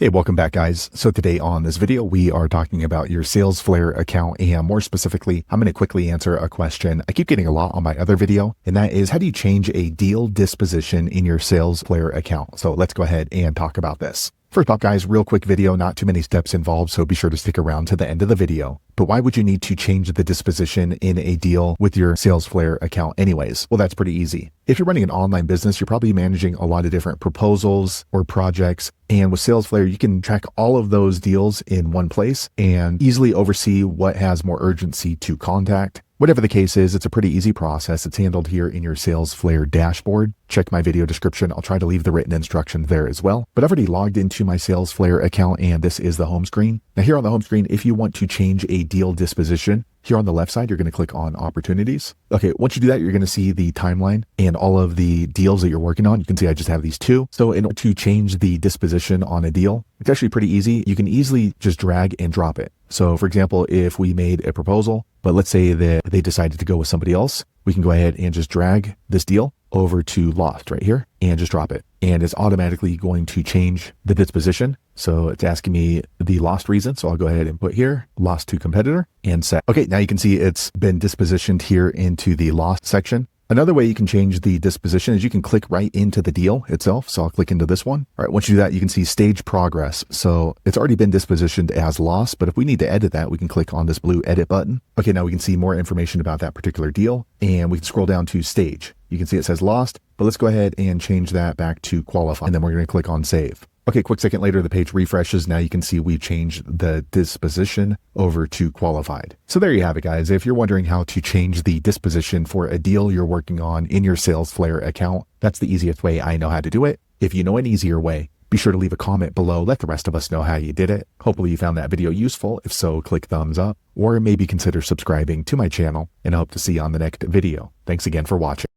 Hey, welcome back guys. So today on this video, we are talking about your Salesflare account, and more specifically, I'm going to quickly answer a question I keep getting a lot on my other video, and that is how do you change a deal disposition in your Salesflare account? So let's go ahead and talk about this. First off guys, real quick video, not too many steps involved, so be sure to stick around to the end of the video. But why would you need to change the disposition in a deal with your Salesflare account anyways? Well, that's pretty easy. If you're running an online business, you're probably managing a lot of different proposals or projects. And with Salesflare, you can track all of those deals in one place and easily oversee what has more urgency to contact. Whatever the case is, it's a pretty easy process. It's handled here in your Salesflare dashboard. Check my video description. I'll try to leave the written instructions there as well. But I've already logged into my Salesflare account, and this is the home screen. Now here on the home screen, if you want to change a deal disposition, here on the left side, you're going to click on opportunities. Okay, once you do that, you're going to see the timeline and all of the deals that you're working on. You can see I just have these two. So in order to change the disposition on a deal, it's actually pretty easy. You can easily just drag and drop it. So for example, if we made a proposal, but let's say that they decided to go with somebody else, we can go ahead and just drag this deal over to lost right here and just drop it. And it's automatically going to change the disposition. So it's asking me the lost reason. So I'll go ahead and put here lost to competitor and set. Okay, now you can see it's been dispositioned here into the lost section. Another way you can change the disposition is you can click right into the deal itself. So I'll click into this one. All right, once you do that, you can see stage progress. So it's already been dispositioned as lost, but if we need to edit that, we can click on this blue edit button. Okay, now we can see more information about that particular deal, and we can scroll down to stage. You can see it says lost, but let's go ahead and change that back to qualify. And then we're going to click on save. Okay, quick second later, the page refreshes. Now you can see we've changed the disposition over to qualified. So there you have it, guys. If you're wondering how to change the disposition for a deal you're working on in your Salesflare account, that's the easiest way I know how to do it. If you know an easier way, be sure to leave a comment below. Let the rest of us know how you did it. Hopefully you found that video useful. If so, click thumbs up or maybe consider subscribing to my channel, and I hope to see you on the next video. Thanks again for watching.